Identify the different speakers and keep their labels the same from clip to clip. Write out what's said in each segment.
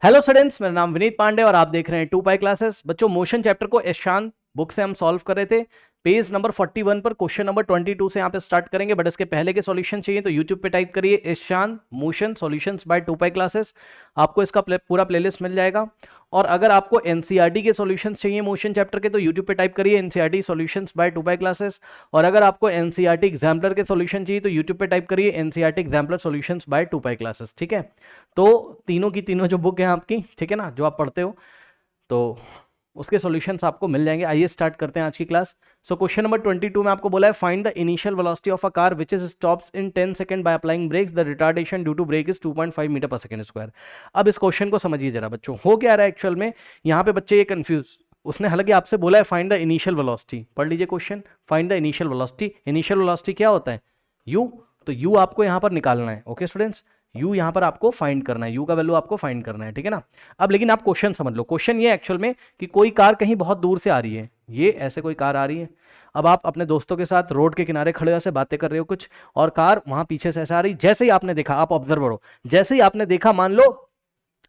Speaker 1: Hello students, मेरा नाम विनीत पांडे और आप देख रहे हैं 2 पाई क्लासेस। बच्चों, मोशन चैप्टर को ईशान बुक से हम सॉल्व कर रहे थे। पेज नंबर 41 पर क्वेश्चन नंबर 22 से यहाँ पे स्टार्ट करेंगे, बट इसके पहले के सॉल्यूशन चाहिए तो यूट्यूब पे टाइप करिए Ishan motion solutions by 2 pi classes. आपको इसका पूरा प्लेलिस्ट मिल जाएगा। और अगर आपको एनसीईआरटी के सॉल्यूशंस चाहिए मोशन चैप्टर के तो यूट्यूब पे टाइप करिए NCERT solutions by 2 pi classes. और अगर आपको एनसीईआरटी एग्जाम्पलर के सॉल्यूशन चाहिए तो यूट्यूब पे टाइप करिए NCERT exemplar solutions by 2 pi classes. ठीक है, तो तीनों की तीनों जो बुक है आपकी, ठीक है ना, जो आप पढ़ते हो, तो उसके सॉल्यूशंस आपको मिल जाएंगे। आइए स्टार्ट करते हैं आज की क्लास। सो क्वेश्चन नंबर 22 में आपको बोला है find the initial velocity of a car which is stops in 10 second by applying brakes, the retardation due to brake is 2.5 metre per second square. अब इस क्वेश्चन को समझिए जरा बच्चों, हो क्या रहा है एक्चुअल में। यहाँ पे बच्चे ये कंफ्यूज, उसने हालांकि आपसे बोला है फाइंड द इनिशियल वेलोसिटी। पढ़ लीजिए question, find the initial velocity. Initial velocity क्या होता है? यू। तो यू आपको यहाँ पर निकालना है। ओके स्टूडेंट्स, यू यहाँ पर आपको फाइंड करना है, यू का वैल्यू आपको फाइंड करना है, ठीक है ना। अब लेकिन आप क्वेश्चन समझ लो, क्वेश्चन ये एक्चुअल में कि कोई कार कहीं बहुत दूर से आ रही है, ये ऐसे कोई कार आ रही है। अब आप अपने दोस्तों के साथ रोड के किनारे खड़े हो, ऐसे बातें कर रहे हो कुछ, और कार वहां पीछे से ऐसे आ रही। जैसे ही आपने देखा, आप ऑब्जर्वर हो, जैसे ही आपने देखा, मान लो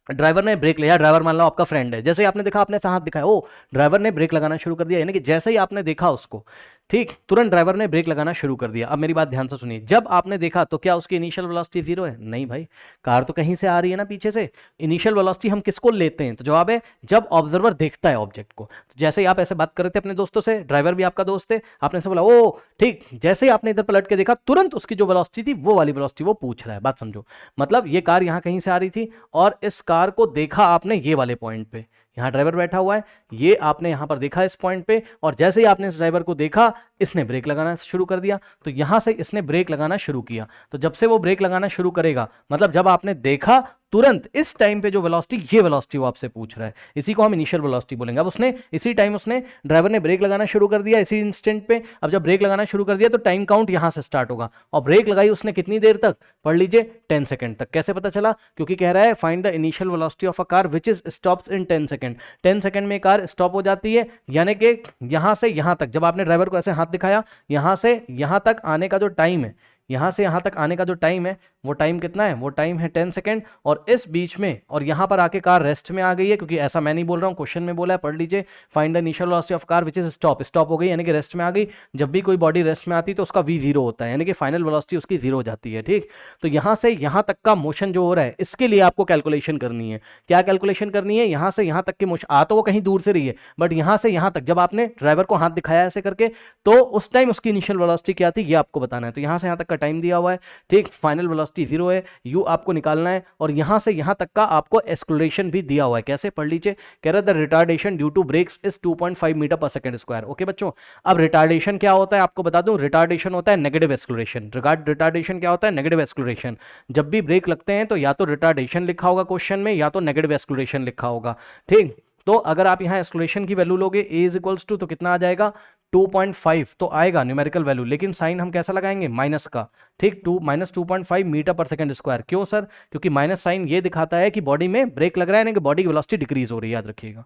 Speaker 1: ड्राइवर ने ब्रेक लिया, ड्राइवर मान लो आपका फ्रेंड है, जैसे ही आपने देखा, आपने हाथ दिखाया, ओ ड्राइवर ने ब्रेक लगाना शुरू कर दिया। यानी कि जैसे ही आपने देखा उसको, ठीक, तुरंत ड्राइवर ने ब्रेक लगाना शुरू कर दिया। अब मेरी बात ध्यान से सुनिए, जब आपने देखा तो क्या उसकी इनिशियल वेलोसिटी 0 है? नहीं भाई, कार तो कहीं से आ रही है ना, पीछे से। इनिशियल वेलोसिटी हम किसको लेते हैं? तो जवाब है जब ऑब्जर्वर देखता है ऑब्जेक्ट को। तो जैसे ही आप ऐसे बात कर रहे थे अपने दोस्तों से, ड्राइवर भी आपका दोस्त है, आपने से बोला ओ ठीक, जैसे ही आपने इधर पलट के देखा, तुरंत उसकी जो वेलोसिटी थी वो वाली वेलोसिटी वो पूछ रहा है। बात समझो, मतलब ये कार यहाँ कहीं से आ रही थी और इस कार को देखा आपने ये वाले पॉइंट पे, यहाँ ड्राइवर बैठा हुआ है, ये आपने यहां पर देखा इस पॉइंट पे, और जैसे ही आपने इस ड्राइवर को देखा, इसने ब्रेक लगाना शुरू कर दिया। तो यहां से इसने ब्रेक लगाना शुरू किया। तो जब से वो ब्रेक लगाना शुरू करेगा, मतलब जब आपने देखा तुरंत इस टाइम पे जो वेलोसिटी, ये वेलोसिटी वो आपसे पूछ रहा है, इसी को हम इनिशियल वेलोसिटी बोलेंगे। अब उसने इसी टाइम, उसने ड्राइवर ने ब्रेक लगाना शुरू कर दिया इसी इंस्टेंट पे। अब जब ब्रेक लगाना शुरू कर दिया तो टाइम काउंट यहां से स्टार्ट होगा, और ब्रेक लगाई उसने कितनी देर तक? पढ़ लीजिए 10 सेकंड तक। कैसे पता चला? क्योंकि कह रहा है find the initial velocity of a car which is stops in 10 second. 10 second में कार स्टॉप हो जाती है, यानी कि यहां से यहां तक, जब आपने ड्राइवर को ऐसे हाथ दिखाया, यहां से यहां तक आने का जो टाइम है, यहां से यहां तक आने का जो टाइम है, वो टाइम कितना है? वो टाइम है 10 सेकंड। और इस बीच में, और यहां पर आके कार रेस्ट में आ गई है, क्योंकि ऐसा मैं नहीं बोल रहा हूं, क्वेश्चन में बोला है, पढ़ लीजिए find the initial velocity of car which is stop. Stop हो गई यानी कि रेस्ट में आ गई। जब भी कोई बॉडी रेस्ट में आती है तो उसका v 0 होता है, यानी कि फाइनल वेलोसिटी उसकी 0 हो जाती है। ठीक, तो यहां से यहां तक का मोशन जो हो रहा है, इसके लिए आपको कैलकुलेशन करनी है। क्या कैलकुलेशन करनी है? यहां से यहां तक के मोशन, आ तो वो कहीं दूर से रही है, बट यहां से यहां तक जब आपने ड्राइवर को हाथ दिखाया ऐसे करके, तो उस टाइम उसकी इनिशियल वेलोसिटी क्या थी ये आपको बताना है। तो यहां से यहां तक का टाइम दिया हुआ है, ठीक, फाइनल वेलोसिटी 0 है, यू आपको निकालना है, और यहां से यहां तक का आपको एक्सेलरेशन भी दिया हुआ है। कैसे? पढ़ लीजिए, कह रहा है the retardation due to brakes is 2.5 metre per second square. Okay बच्चों, अब रिटार्डेशन क्या होता है आपको बता दूं, रिटार्डेशन होता है नेगेटिव एक्सेलरेशन। रिटार्डेशन क्या होता है? Negative acceleration. जब भी ब्रेक लगते हैं तो या तो रिटार्डेशन लिखा होगा क्वेश्चन में, या तो नेगेटिव एक्सेलरेशन लिखा होगा। ठीक, तो अगर आप यहां एक्सेलरेशन की वैल्यू लोगे ए इज इक्वल्स टू, तो कितना आ जाएगा? 2.5 तो आएगा न्यूमेरिकल वैल्यू, लेकिन साइन हम कैसा लगाएंगे? माइनस का। ठीक, -2.5 मीटर पर सेकंड स्क्वायर। क्यों सर? क्योंकि माइनस साइन ये दिखाता है कि बॉडी में ब्रेक लग रहा है, ना कि बॉडी की वेलोसिटी डिक्रीज हो रही है, याद रखिएगा।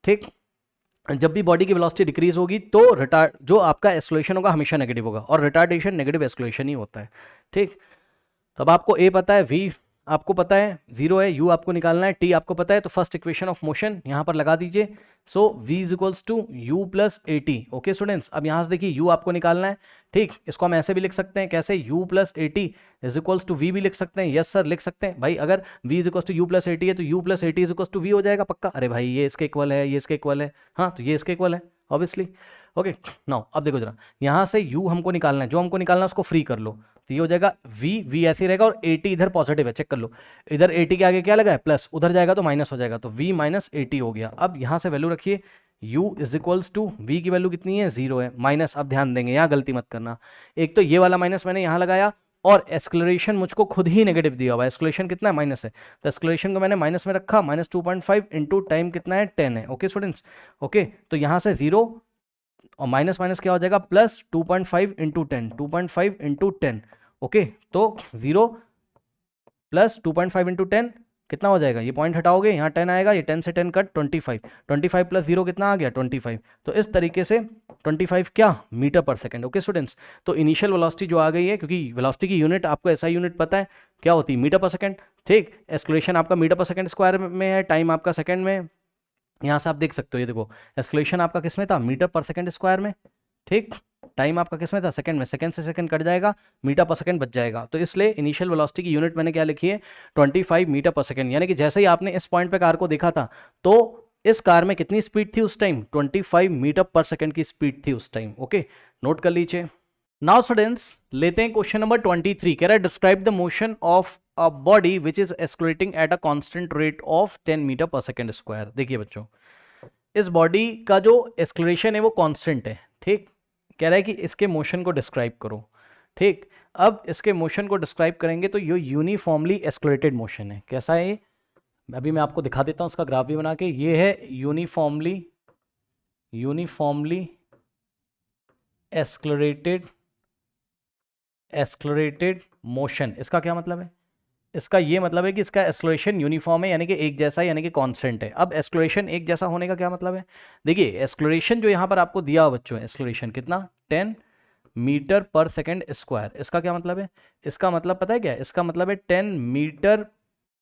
Speaker 1: ठीक, जब भी बॉडी की वेलोसिटी डिक्रीज होगी तो रिटार्ड जो आपका एक्सेलरेशन होगा हमेशा नेगेटिव होगा, और रिटार्डेशन नेगेटिव एक्सेलरेशन ही होता है। ठीक, तब आपको ए पता है, वी आपको पता है 0 है, यू आपको निकालना है, टी आपको पता है, तो फर्स्ट इक्वेशन ऑफ मोशन यहां पर लगा दीजिए। So v is equals to u plus a t. Okay students, अब यहां से देखिए u आपको निकालना है। ठीक, इसको हम ऐसे भी लिख सकते हैं, कैसे? u plus a t is equals to v भी लिख सकते हैं। यस सर, लिख सकते हैं भाई। अगर v is equals to u plus a t है तो u plus a t is equals to v हो जाएगा पक्का। अरे भाई ये इसके इक्वल है, ये इसके इक्वल है, हाँ तो ये इसके इक्वल है ऑब्वियसली। ओके, नाउ अब देखो जरा, यहां से u हमको निकालना है, जो हमको निकालना है उसको फ्री कर लो, तो ये हो जाएगा v ऐसे ही रहेगा, और 80 इधर पॉजिटिव है, चेक कर लो, इधर 80 के आगे क्या लगा है? प्लस, उधर जाएगा तो माइनस हो जाएगा, तो v माइनस 80 हो गया। अब यहां से वैल्यू रखिए, u is equals to v की वैल्यू कितनी है? 0 है, माइनस। अब ध्यान देंगे, यहाँ गलती मत करना, एक तो ये वाला माइनस मैंने यहाँ लगाया, और एक्सेलरेशन मुझको खुद ही नेगेटिव दिया हुआ है, एक्सेलरेशन कितना है? माइनस है, तो एक्सेलरेशन को मैंने माइनस में रखा, -2.5 इंटू टाइम कितना है? 10 है। ओके स्टूडेंट्स, ओके, तो यहाँ से 0 और माइनस माइनस क्या हो जाएगा? Plus 2.5 into 10, 2.5 into 10। ओके, तो 0 प्लस 2.5 इंटू 10 कितना हो जाएगा? ये पॉइंट हटाओगे, यहाँ 10 आएगा, ये 10 से 10 कट 25, 25 प्लस 0 कितना आ गया? 25। तो इस तरीके से 25 क्या metre per second. Okay students, तो इनिशियल वेलोसिटी जो आ गई है, क्योंकि वेलोसिटी की यूनिट आपको ऐसा यूनिट पता है क्या होती है, मीटर पर सेकंड। ठीक, एक्सेलरेशन आपका मीटर पर सेकंड स्क्वायर में है, टाइम आपका सेकंड में। यहाँ से आप देख सकते हो, ये देखो एक्सेलरेशन आपका किस में था, मीटर पर सेकंड स्क्वायर में। ठीक, टाइम आपका किस में था, सेकंड में। सेकंड से सेकंड कट जाएगा, मीटर पर सेकंड बच जाएगा। तो इसलिए इनिशियल वेलोसिटी की यूनिट मैंने क्या लिखी है, 25 मीटर पर सेकंड। यानी कि जैसे ही आपने इस पॉइंट पे कार को देखा था, तो इस कार में कितनी स्पीड थी उस टाइम, 25 मीटर पर सेकंड की स्पीड थी उस टाइम। ओके, नोट कर लीजिए। नाउ स्टूडेंट्स, लेते हैं क्वेश्चन नंबर 23। कह रहा है describe the motion of a body which is accelerating at a constant rate of 10 metre per second square. देखिए बच्चों, इस बॉडी का जो एक्सेलरेशन है वो कांस्टेंट है। ठीक, कह रहा है कि इसके मोशन को डिस्क्राइब करो। ठीक, अब इसके मोशन को डिस्क्राइब करेंगे तो ये यूनिफॉर्मली एक्सेलरेटेड मोशन है। कैसा है ये, अभी मैं आपको दिखा देता हूँ उसका ग्राफ भी बना के। ये है यूनिफॉर्मली एक्सेलरेटेड मोशन। इसका क्या मतलब है, इसका ये मतलब है कि इसका एक्सेलरेशन यूनिफॉर्म है, यानी कि एक जैसा, यानी कि कांस्टेंट है। अब एक्सेलरेशन एक जैसा होने का क्या मतलब है, देखिए एक्सेलरेशन जो यहाँ पर आपको दिया हो बच्चों, एक्सेलरेशन कितना, 10 मीटर पर सेकंड स्क्वायर। इसका क्या मतलब है, इसका मतलब पता है क्या है, इसका मतलब है 10 मीटर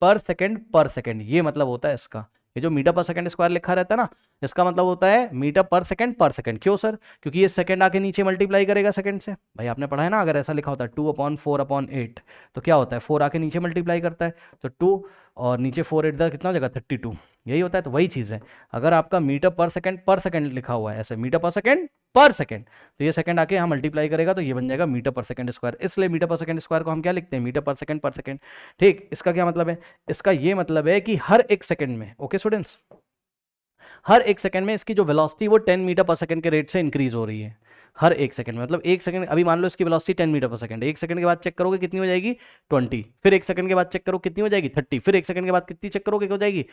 Speaker 1: पर सेकंड। ये मतलब होता है इसका, ये जो मीटर पर सेकंड स्क्वायर लिखा रहता है ना, इसका मतलब होता है मीटर पर सेकंड। क्यों सर, क्योंकि ये सेकंड आके नीचे मल्टीप्लाई करेगा सेकंड से। भाई आपने पढ़ा है ना, अगर ऐसा लिखा होता है 2/4/8, तो क्या होता है, 4 आके नीचे मल्टीप्लाई करता है, तो 2 और नीचे 4 8 कितना हो जाएगा, 32। यही होता है। तो वही चीज़ है, अगर आपका मीटर पर सेकंड लिखा हुआ है ऐसे, मीटर पर सेकंड, तो ये सेकंड आके यहाँ मल्टीप्लाई करेगा, तो ये बन जाएगा मीटर पर सेकंड स्क्वायर। इसलिए मीटर पर सेकंड स्क्वायर को हम क्या लिखते हैं, मीटर पर सेकंड। ठीक, इसका क्या मतलब है, इसका ये मतलब है कि हर एक सेकंड में, ओके स्टूडेंट्स, हर एक सेकंड में इसकी जो वेलोसिटी वो 10 मीटर पर सेकंड के रेट से इंक्रीज हो रही है। हर एक सेकंड में, मतलब एक सेकंड, अभी मान लो इसकी वेलोसिटी 10 मीटर पर सेकंड है, एक सेकंड के बाद चेक करोगे कितनी हो जाएगी, 20। फिर एक सेकंड के बाद चेक करो कितनी हो जाएगी, 30। फिर एक सेकंड के बाद कितनी चेक करोगे, हो जाएगी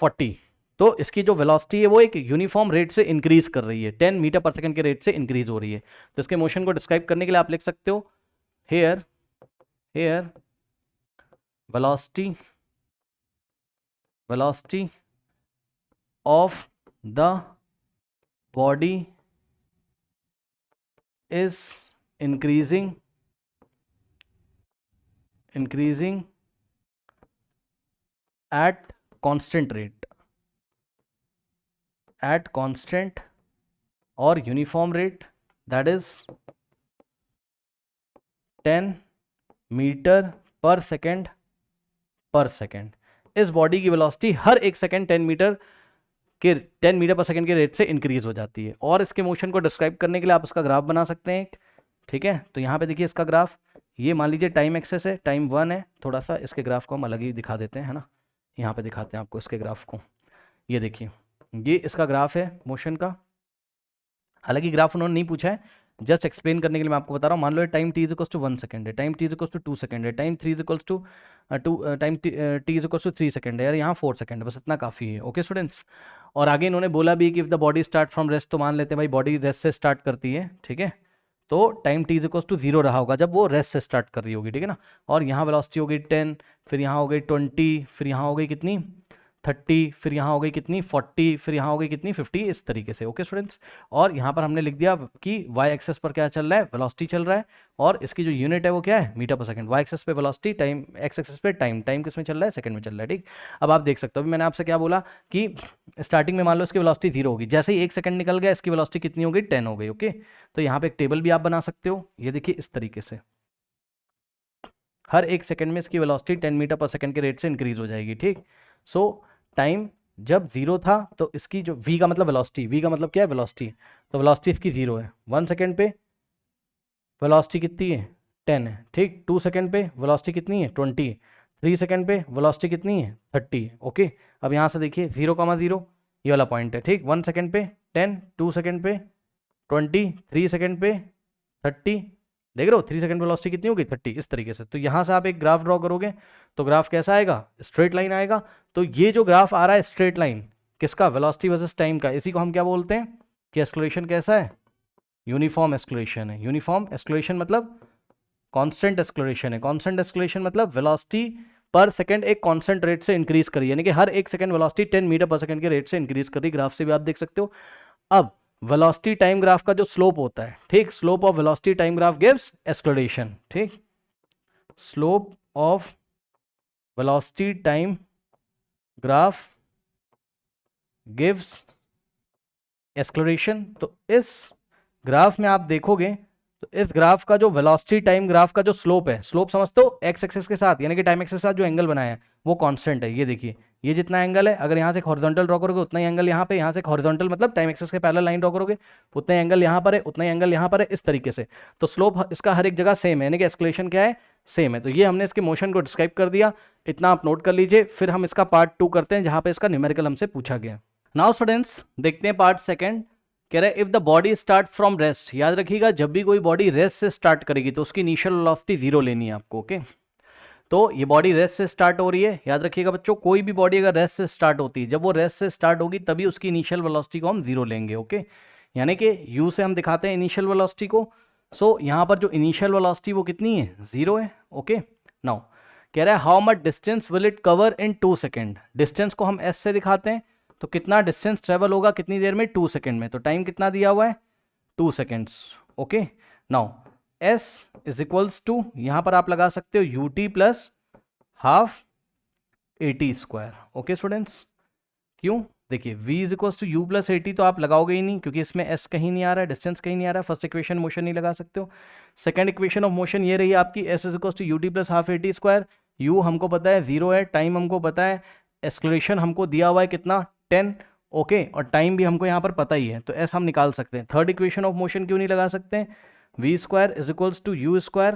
Speaker 1: 40। तो इसकी जो वेलोसिटी है वो एक यूनिफॉर्म रेट से इंक्रीज कर रही है, 10 मीटर पर सेकंड के रेट से इंक्रीज हो रही है। तो इसके मोशन को डिस्क्राइब करने के लिए आप लिख सकते हो, here velocity of the body is increasing at constant or uniform rate, that is 10 metre पर सेकेंड इस बॉडी की वेलोसिटी हर एक सेकेंड 10 मीटर पर सेकेंड के रेट से इंक्रीज हो जाती है। और इसके मोशन को डिस्क्राइब करने के लिए आप इसका ग्राफ बना सकते हैं। ठीक है, तो यहाँ पे देखिए इसका ग्राफ, ये मान लीजिए टाइम एक्सेस है, टाइम 1 है। थोड़ा सा इसके ग्राफ को हम अलग ही दिखा देते हैं, है ना, यहाँ पे दिखाते हैं आपको इसके ग्राफ को। ये देखिए, ये इसका ग्राफ है मोशन का। हालांकि ग्राफ उन्होंने नहीं पूछा है, जस्ट एक्सप्लेन करने के लिए मैं आपको बता रहा हूँ। मान लो टाइम t = 1 सेकंड है, टाइम t = 2 सेकंड है, टाइम 3 = 2 टाइम t = 3 सेकंड है यार, यहाँ 4 सेकंड है, बस इतना काफ़ी है। ओके स्टूडेंट्स, और आगे इन्होंने बोला भी कि if the body start from rest, तो मान लेते हैं भाई बॉडी रेस्ट से स्टार्ट करती है। ठीक है, तो टाइम t = 0 रहा होगा जब वो रेस्ट से स्टार्ट कर रही होगी। ठीक है ना, और यहाँ वेलोसिटी हो गई 10, फिर यहाँ हो गई 20, फिर यहाँ हो गई कितनी 30, फिर यहाँ हो गई कितनी 40, फिर यहाँ हो गई कितनी 50, इस तरीके से। ओके स्टूडेंट्स, और यहाँ पर हमने लिख दिया कि वाई एक्सेस पर क्या चल रहा है, वेलोसिटी चल रहा है, और इसकी जो यूनिट है वो क्या है, metre per second. Y access पे वेलोसिटी, टाइम एक्स एक्सेस पे टाइम किस में चल रहा है, सेकंड में चल रहा है। ठीक, अब आप देख सकते हो, अभी मैंने आपसे क्या बोला कि स्टार्टिंग में मान लो इसकी वेलोसिटी 0 होगी, जैसे ही एक सेकंड निकल गया इसकी वेलोसिटी कितनी हो गई, 10 हो गई। ओके, तो यहाँ पे एक टेबल भी आप बना सकते हो, ये देखिए इस तरीके से, हर एक सेकंड में इसकी वेलोसिटी 10 मीटर पर सेकंड के रेट से इंक्रीज हो जाएगी। ठीक, सो टाइम जब 0 था तो इसकी जो v का मतलब वेलोसिटी, v का मतलब क्या है, वेलोसिटी, तो वेलोसिटी इसकी 0 है। 1 सेकंड पे वेलोसिटी कितनी है, 10 है। ठीक, 2 सेकंड पे वेलोसिटी कितनी है, 20 है। 3 सेकंड पे वेलोसिटी कितनी है, 30 है। ओके, अब यहाँ से देखिए 0,0 ये वाला पॉइंट है। ठीक, 1 सेकंड पे 10, 2 सेकंड पे 20, 3 सेकंड पे 30, देख रहे हो 3 सेकंड वेलोसिटी कितनी होगी, 30, इस तरीके से। तो यहाँ से आप एक ग्राफ ड्रॉ करोगे तो ग्राफ कैसा आएगा, स्ट्रेट लाइन आएगा। तो ये जो ग्राफ आ रहा है स्ट्रेट लाइन, किसका, वेलोसिटी वर्सेस टाइम का, इसी को हम क्या बोलते हैं कि एक्सेलरेशन कैसा है, यूनिफॉर्म एक्सेलरेशन है। यूनिफॉर्म एक्सेलरेशन मतलब कांस्टेंट एक्सेलरेशन है। कांस्टेंट एक्सेलरेशन मतलब वेलोसिटी पर सेकंड एक कांस्टेंट रेट से इंक्रीज करी, यानी कि हर एक second velocity 10 metre per second के रेट से इंक्रीज करी। ग्राफ से भी आप देख सकते हो। अब वेलोसिटी टाइम ग्राफ का जो स्लोप होता है, ठीक, slope of velocity time graph gives acceleration, ठीक, slope of velocity time graph gives acceleration. तो इस ग्राफ में आप देखोगे तो इस ग्राफ का जो वेलोसिटी टाइम ग्राफ का जो स्लोप है, स्लोप समझते हो एक्स एक्सिस के साथ, यानी कि टाइम एक्सिस के साथ जो एंगल बनाया है वो कांस्टेंट है। ये देखिए, ये जितना एंगल है, अगर यहाँ से एक हॉरिजॉन्टल ड्रॉ करोगे उतना ही एंगल यहाँ पे, यहाँ से एक हॉरिजॉन्टल मतलब टाइम एक्सिस के पैरेलल लाइन ड्रॉ करोगे उतना ही एंगल यहाँ पर है, उतना ही एंगल यहाँ पर है, इस तरीके से। तो स्लोप इसका हर एक जगह सेम है, यानी कि एक्सेलरेशन क्या है, सेम है। तो ये हमने इसके मोशन को डिस्क्राइब कर दिया, इतना आप नोट कर लीजिए। फिर हम इसका पार्ट 2 करते हैं जहाँ पे इसका न्यूमेरिकल हमसे पूछा गया। नाउ स्टूडेंट्स देखते हैं पार्ट सेकंड। कह रहा है if the body start from rest, याद रखिएगा जब भी कोई बॉडी रेस्ट से स्टार्ट करेगी तो उसकी इनिशियल वेलोसिटी 0 लेनी है आपको, ओके। तो ये बॉडी रेस्ट से स्टार्ट हो रही है, याद रखिएगा बच्चों, कोई भी बॉडी अगर रेस्ट से स्टार्ट होती है, जब वो रेस्ट से स्टार्ट होगी तभी उसकी इनिशियल वेलोसिटी को हम 0 लेंगे, ओके। यानी कि u से हम दिखाते हैं इनिशियल वेलोसिटी को। सो यहाँ पर जो इनिशियल वेलोसिटी वो कितनी है, 0 है, ओके। नाउ कह रहा है how much distance will it cover in 2 second. Distance को हम s से दिखाते हैं, तो कितना डिस्टेंस ट्रेवल होगा कितनी देर में, 2 सेकेंड में। तो टाइम कितना दिया हुआ है, 2 seconds, okay. Now s is equals to, यहाँ पर आप लगा सकते हो ut plus half AT square, okay students. क्यों, देखिए v is equals to u plus AT तो आप लगाओगे ही नहीं क्योंकि इसमें s कहीं नहीं आ रहा है, डिस्टेंस कहीं नहीं आ रहा है। फर्स्ट इक्वेशन मोशन नहीं लगा सकते हो। सेकंड इक्वेशन ऑफ मोशन ये रही आपकी s is equals to ut plus half AT square. u हमको पता है 0 है, टाइम हमको पता है, एक्सेलरेशन हमको दिया हुआ है कितना, 10, ओके, और टाइम भी हमको यहाँ पर पता ही है, तो s हम निकाल सकते हैं। थर्ड इक्वेशन ऑफ मोशन क्यों नहीं लगा सकते, v square is equals to u square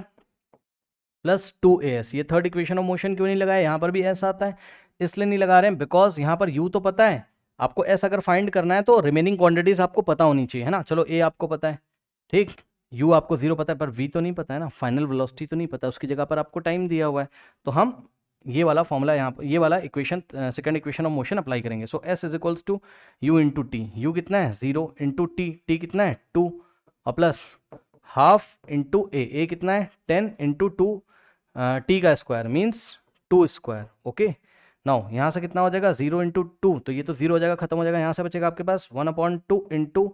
Speaker 1: plus 2as। ये थर्ड इक्वेशन ऑफ मोशन क्यों नहीं लगाया, यहाँ पर भी s आता है, इसलिए नहीं लगा रहे हैं बिकॉज यहाँ पर u तो पता है आपको, s अगर फाइंड करना है तो रिमेनिंग क्वांटिटीज आपको पता होनी चाहिए, है ना। चलो a आपको पता है, ठीक, u आपको 0 पता है, पर v तो नहीं पता है ना, फाइनल वेलोसिटी तो नहीं पता, उसकी जगह पर आपको टाइम दिया हुआ है। तो हम ये वाला फॉर्मूला यहाँ पर, ये वाला equation, second equation of motion apply करेंगे। So s is equals to u into t, u कितना है 0 इंटू टी कितना है 2, और प्लस हाफ इंटू ए कितना है 10 इंटू 2 टी का square means 2 square, okay. Now यहाँ से कितना हो जाएगा 0 इंटू 2, तो ये तो 0 हो जाएगा, खत्म हो जाएगा। यहाँ से बचेगा आपके पास 1/2 इंटू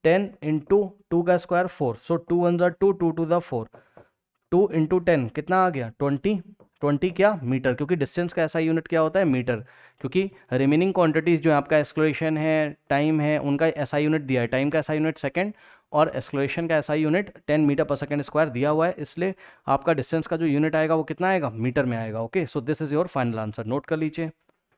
Speaker 1: 10 इंटू 2 का स्क्वायर 4, सो 2 1 ज़ा 2, 2 2 ज़ा 4, 2 इंटू 10 कितना आ गया 20, 20 क्या मीटर, क्योंकि डिस्टेंस का ऐसा यूनिट क्या होता है मीटर, क्योंकि रिमेनिंग क्वांटिटीज़ जो है आपका एक्सेलरेशन है, टाइम है, उनका ऐसा यूनिट दिया है, टाइम का ऐसा यूनिट सेकंड और एक्सेलरेशन का ऐसा unit 10 metre per second square दिया हुआ है, इसलिए आपका डिस्टेंस का जो यूनिट आएगा वो कितना आएगा, मीटर में आएगा, okay. So this is your final answer, note कर लीजिए।